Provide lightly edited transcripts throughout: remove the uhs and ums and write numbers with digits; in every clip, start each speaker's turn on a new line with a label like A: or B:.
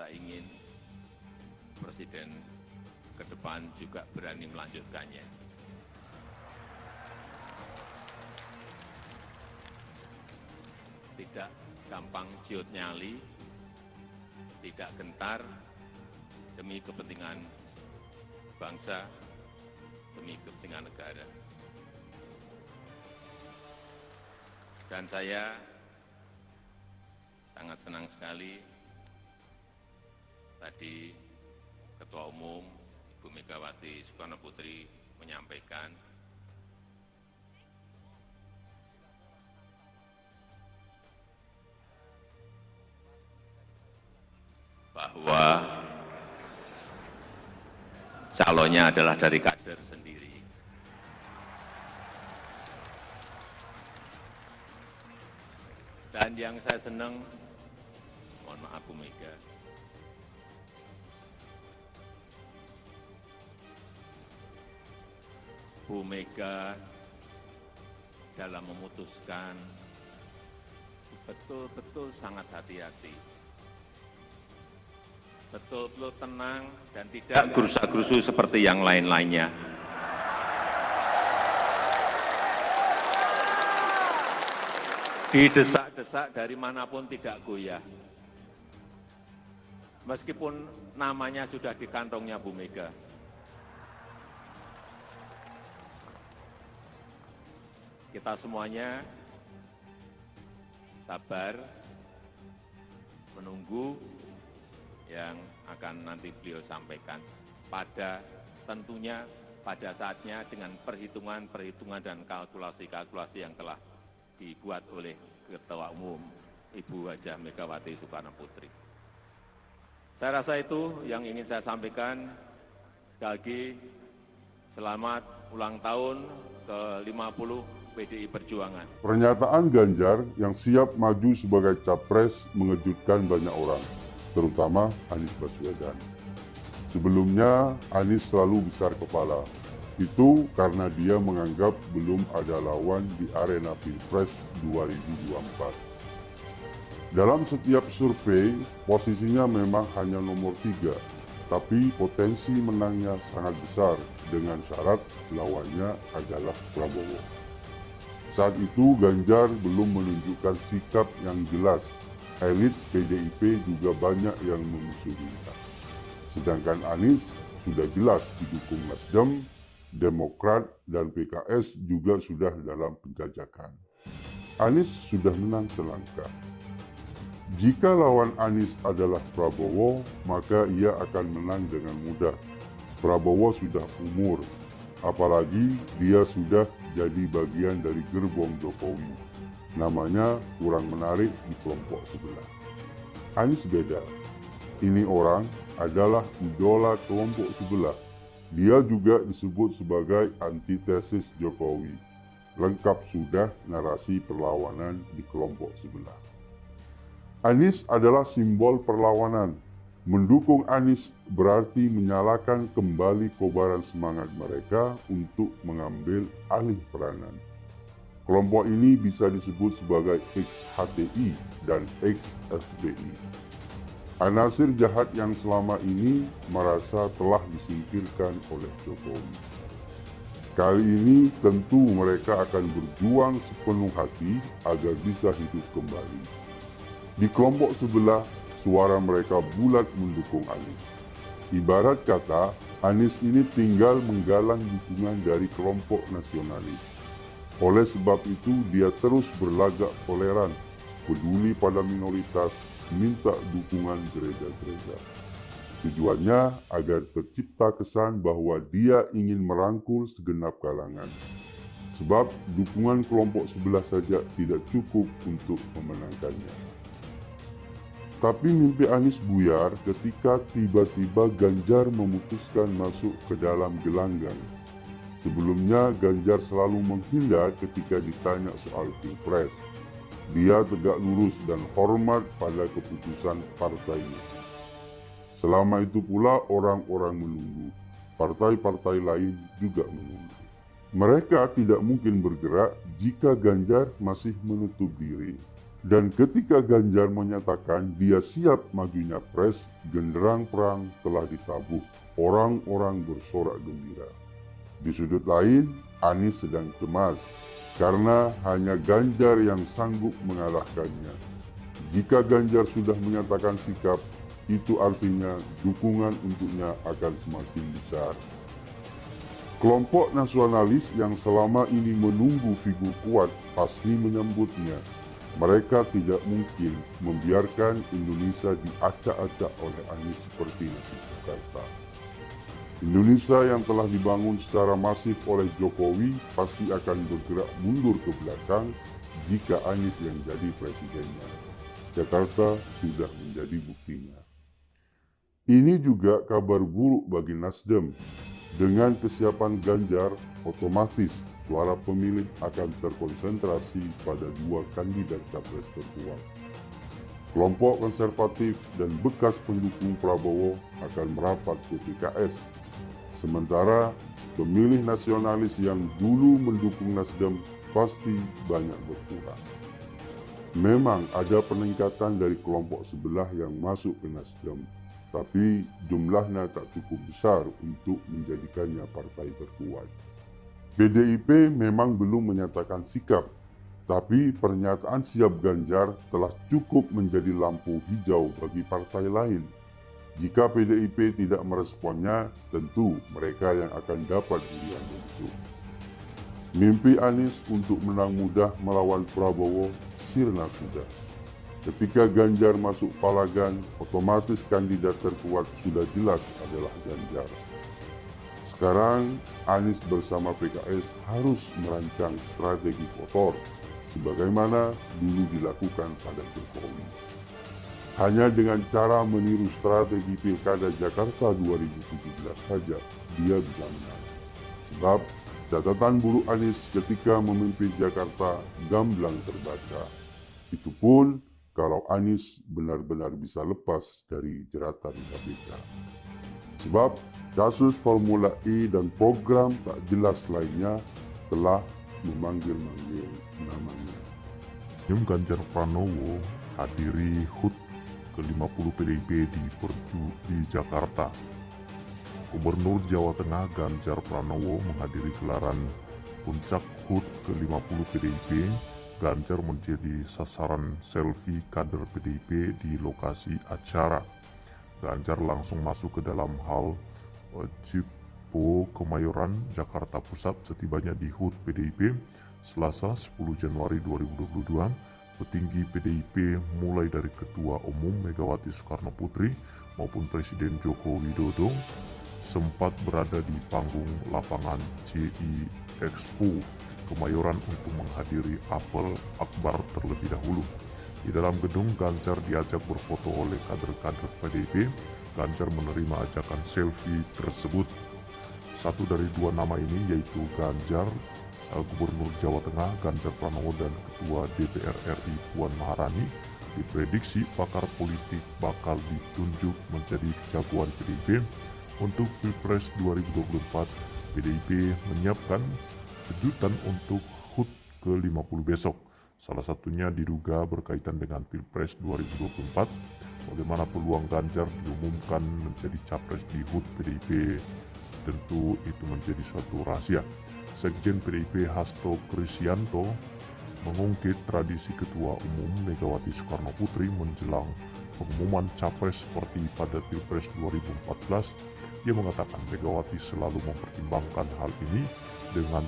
A: saya ingin Presiden ke depan juga berani melanjutkannya. Tidak gampang ciut nyali, tidak gentar, demi kepentingan bangsa, demi kepentingan negara. Dan saya sangat senang sekali tadi Ketua Umum Ibu Megawati Soekarno Putri menyampaikan bahwa calonnya adalah dari kader sendiri. Dan yang saya senang, mohon maaf Bu Mega, Bu Mega dalam memutuskan betul-betul sangat hati-hati, betul-betul tenang dan tidak gerusa-gerusu seperti yang lain-lainnya. Didesak-desak dari manapun tidak goyah. Meskipun namanya sudah di kantongnya Bu Mega. Kita semuanya sabar menunggu yang akan nanti beliau sampaikan tentunya pada saatnya dengan perhitungan-perhitungan dan kalkulasi-kalkulasi yang telah dibuat oleh Ketua Umum Ibu Hajah Megawati Soekarno Putri. Saya rasa itu yang ingin saya sampaikan. Sekali lagi, selamat ulang tahun ke-50 PDI Perjuangan.
B: Pernyataan Ganjar yang siap maju sebagai capres mengejutkan banyak orang, terutama Anies Baswedan. Sebelumnya, Anies selalu besar kepala. Itu karena dia menganggap belum ada lawan di arena Pilpres 2024. Dalam setiap survei, posisinya memang hanya nomor 3, tapi potensi menangnya sangat besar dengan syarat lawannya adalah Prabowo. Saat itu Ganjar belum menunjukkan sikap yang jelas. Elit PDIP juga banyak yang memusuhinya. Sedangkan Anies sudah jelas didukung Nasdem, Demokrat, dan PKS juga sudah dalam penjajakan. Anies sudah menang selangkah. Jika lawan Anies adalah Prabowo, maka ia akan menang dengan mudah. Prabowo sudah umur, apalagi dia sudah jadi bagian dari gerbong Jokowi. Namanya kurang menarik di kelompok sebelah. Anies beda. Ini orang adalah idola kelompok sebelah. Dia juga disebut sebagai antitesis Jokowi. Lengkap sudah narasi perlawanan di kelompok sebelah. Anies adalah simbol perlawanan. Mendukung Anies berarti menyalakan kembali kobaran semangat mereka untuk mengambil alih peranan. Kelompok ini bisa disebut sebagai ex-HTI dan ex-FPI. Anasir jahat yang selama ini merasa telah disingkirkan oleh Jokowi. Kali ini tentu mereka akan berjuang sepenuh hati agar bisa hidup kembali. Di kelompok sebelah, suara mereka bulat mendukung Anies. Ibarat kata, Anies ini tinggal menggalang dukungan dari kelompok nasionalis. Oleh sebab itu, dia terus berlagak toleran, peduli pada minoritas, minta dukungan gereja-gereja. Tujuannya agar tercipta kesan bahwa dia ingin merangkul segenap kalangan. Sebab dukungan kelompok sebelah saja tidak cukup untuk memenangkannya. Tapi mimpi Anies buyar ketika tiba-tiba Ganjar memutuskan masuk ke dalam gelanggang. Sebelumnya Ganjar selalu menghindar ketika ditanya soal Pilpres. Dia tegak lurus dan hormat pada keputusan partainya. Selama itu pula orang-orang menunggu. Partai-partai lain juga menunggu. Mereka tidak mungkin bergerak jika Ganjar masih menutup diri. Dan ketika Ganjar menyatakan dia siap majunya pres, genderang perang telah ditabuh. Orang-orang bersorak gembira. Di sudut lain, Anies sedang cemas karena hanya Ganjar yang sanggup mengalahkannya. Jika Ganjar sudah menyatakan sikap, itu artinya dukungan untuknya akan semakin besar. Kelompok nasionalis yang selama ini menunggu figur kuat pasti menyambutnya. Mereka tidak mungkin membiarkan Indonesia diacak-acak oleh Anies seperti nasib Jakarta. Indonesia yang telah dibangun secara masif oleh Jokowi pasti akan bergerak mundur ke belakang jika Anies yang jadi presidennya. Jakarta sudah menjadi buktinya. Ini juga kabar buruk bagi Nasdem. Dengan kesiapan Ganjar, otomatis suara pemilih akan terkonsentrasi pada dua kandidat capres terkuat. Kelompok konservatif dan bekas pendukung Prabowo akan merapat ke PKS. Sementara pemilih nasionalis yang dulu mendukung Nasdem pasti banyak berkurang. Memang ada peningkatan dari kelompok sebelah yang masuk ke Nasdem, tapi jumlahnya tak cukup besar untuk menjadikannya partai terkuat. PDIP memang belum menyatakan sikap, tapi pernyataan siap Ganjar telah cukup menjadi lampu hijau bagi partai lain. Jika PDIP tidak meresponnya, tentu mereka yang akan dapat durian itu. Mimpi Anies untuk menang mudah melawan Prabowo sirna sudah. Ketika Ganjar masuk palagan, otomatis kandidat terkuat sudah jelas adalah Ganjar. Sekarang Anies bersama PKS harus merancang strategi kotor, sebagaimana dulu dilakukan pada Jokowi. Hanya dengan cara meniru strategi Pilkada Jakarta 2017 saja, dia bisa menang. Sebab catatan buruk Anies ketika memimpin Jakarta gamblang terbaca. Itu pun kalau Anies benar-benar bisa lepas dari jeratan KPK. Sebab kasus Formula E dan program tak jelas lainnya telah memanggil-manggil namanya.
C: Ganjar Pranowo hadiri HUT ke-50 PDIP di Jakarta. Gubernur Jawa Tengah Ganjar Pranowo menghadiri gelaran puncak HUT ke-50 PDIP. Ganjar menjadi sasaran selfie kader PDIP di lokasi acara. Ganjar langsung masuk ke dalam hal Jipo Kemayoran, Jakarta Pusat. Setibanya di HUT PDIP Selasa 10 Januari 2022, petinggi PDIP mulai dari Ketua Umum Megawati Soekarno Putri maupun Presiden Joko Widodo sempat berada di panggung lapangan JI Expo Kemayoran untuk menghadiri apel akbar terlebih dahulu. Di dalam gedung, Ganjar diajak berfoto oleh kader-kader PDIP. Ganjar menerima ajakan selfie tersebut. Satu dari dua nama ini yaitu Ganjar, Gubernur Jawa Tengah Ganjar Pranowo, dan Ketua DPR RI Puan Maharani, diprediksi pakar politik bakal ditunjuk menjadi jagoan PDIP untuk Pilpres 2024. PDIP menyiapkan kejutan untuk HUT ke-50 besok. Salah satunya diduga berkaitan dengan Pilpres 2024. Bagaimana peluang Ganjar diumumkan menjadi capres di HUT PDIP, tentu itu menjadi suatu rahasia. Sekjen PDIP Hasto Kristianto mengungkit tradisi Ketua Umum Megawati Soekarno Putri menjelang pengumuman capres seperti pada Pilpres 2014. Dia mengatakan Megawati selalu mempertimbangkan hal ini dengan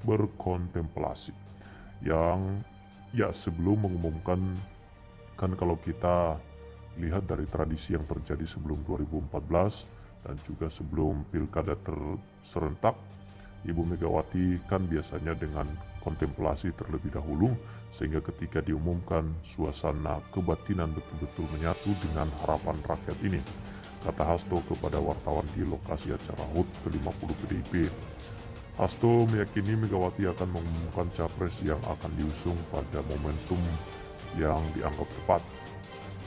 C: berkontemplasi. Yang sebelum mengumumkan, kan kalau kita lihat dari tradisi yang terjadi sebelum 2014 dan juga sebelum pilkada serentak, Ibu Megawati kan biasanya dengan kontemplasi terlebih dahulu, sehingga ketika diumumkan suasana kebatinan betul-betul menyatu dengan harapan rakyat ini, kata Hasto kepada wartawan di lokasi acara HUT ke-50 PDIP. Hasto meyakini Megawati akan mengumumkan capres yang akan diusung pada momentum yang dianggap tepat.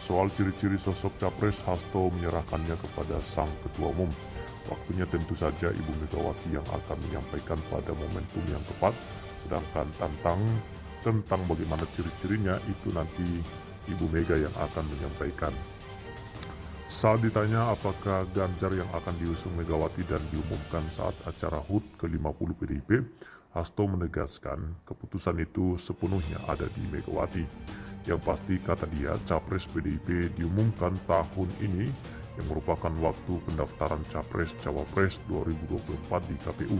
C: Soal ciri-ciri sosok capres, Hasto menyerahkannya kepada sang ketua umum. Waktunya tentu saja Ibu Megawati yang akan menyampaikan pada momentum yang tepat, sedangkan tentang bagaimana ciri-cirinya itu nanti Ibu Mega yang akan menyampaikan. Saat ditanya apakah Ganjar yang akan diusung Megawati dan diumumkan saat acara HUT ke-50 PDIP, Hasto menegaskan keputusan itu sepenuhnya ada di Megawati. Yang pasti kata dia, Capres PDIP diumumkan tahun ini yang merupakan waktu pendaftaran Capres-Cawapres 2024 di KPU.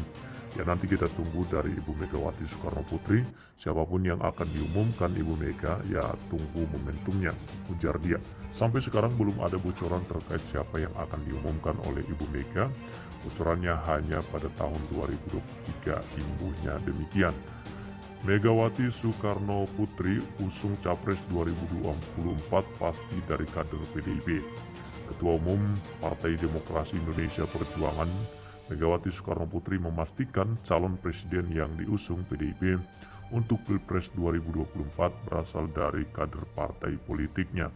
C: Ya nanti kita tunggu dari Ibu Megawati Soekarno Putri, siapapun yang akan diumumkan Ibu Mega, ya tunggu momentumnya, ujar dia. Sampai sekarang belum ada bocoran terkait siapa yang akan diumumkan oleh Ibu Mega. Bocorannya hanya pada tahun 2023, imbuhnya demikian. Megawati Soekarno Putri usung Capres 2024 pasti dari kader PDIP. Ketua Umum Partai Demokrasi Indonesia Perjuangan, Megawati Soekarno Putri memastikan calon presiden yang diusung PDIP untuk Pilpres 2024 berasal dari kader partai politiknya.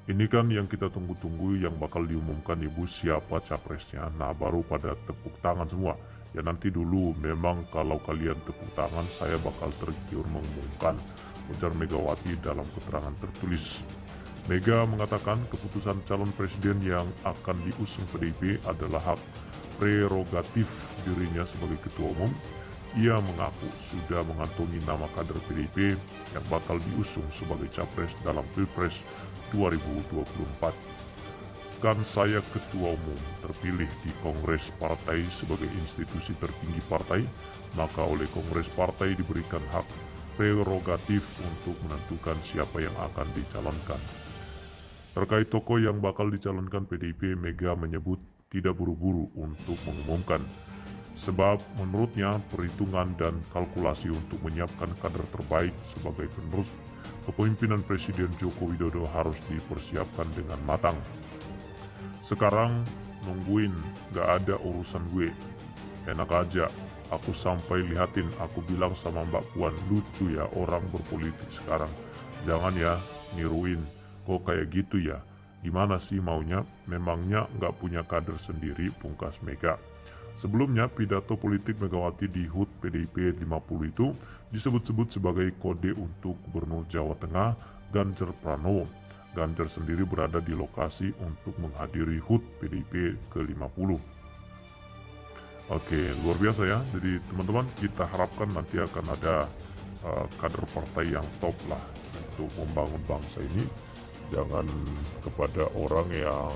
C: Ini kan yang kita tunggu-tunggu, yang bakal diumumkan Ibu siapa capresnya. Nah baru pada tepuk tangan semua. Ya nanti dulu, memang kalau kalian tepuk tangan saya bakal tergiur mengumumkan, ujar Megawati dalam keterangan tertulis. Mega mengatakan keputusan calon presiden yang akan diusung PDIP adalah hak prerogatif dirinya sebagai ketua umum. Ia mengaku sudah mengantongi nama kader PDIP yang bakal diusung sebagai capres dalam Pilpres 2024. Kan saya ketua umum terpilih di Kongres Partai sebagai institusi tertinggi partai, maka oleh Kongres Partai diberikan hak prerogatif untuk menentukan siapa yang akan dicalonkan. Terkait tokoh yang bakal dicalonkan PDIP, Mega menyebut tidak buru-buru untuk mengumumkan. Sebab menurutnya perhitungan dan kalkulasi untuk menyiapkan kader terbaik sebagai penerus kepemimpinan Presiden Joko Widodo harus dipersiapkan dengan matang. Sekarang nungguin, gak ada urusan gue. Enak aja, aku sampai lihatin, aku bilang sama Mbak Puan, lucu ya orang berpolitik sekarang. Jangan ya, niruin, kok kayak gitu ya. Gimana sih maunya? Memangnya gak punya kader sendiri, pungkas Mega. Sebelumnya, pidato politik Megawati di HUT PDIP 50 itu disebut-sebut sebagai kode untuk Gubernur Jawa Tengah Ganjar Pranowo. Ganjar sendiri berada di lokasi untuk menghadiri HUT PDIP ke-50. Oke, luar biasa ya. Jadi teman-teman, kita harapkan nanti akan ada kader partai yang top lah untuk membangun bangsa ini. Jangan kepada orang yang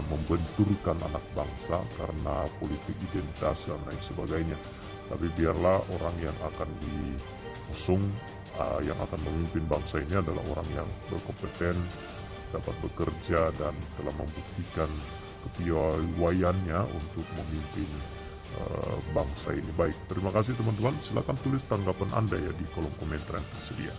C: membenturkan anak bangsa karena politik identitas dan lain sebagainya. Tapi biarlah orang yang akan diusung, yang akan memimpin bangsa ini adalah orang yang berkompeten, dapat bekerja dan telah membuktikan kepiawaiannya untuk memimpin bangsa ini. Baik, terima kasih teman-teman. Silakan tulis tanggapan Anda ya di kolom komentar yang tersedia.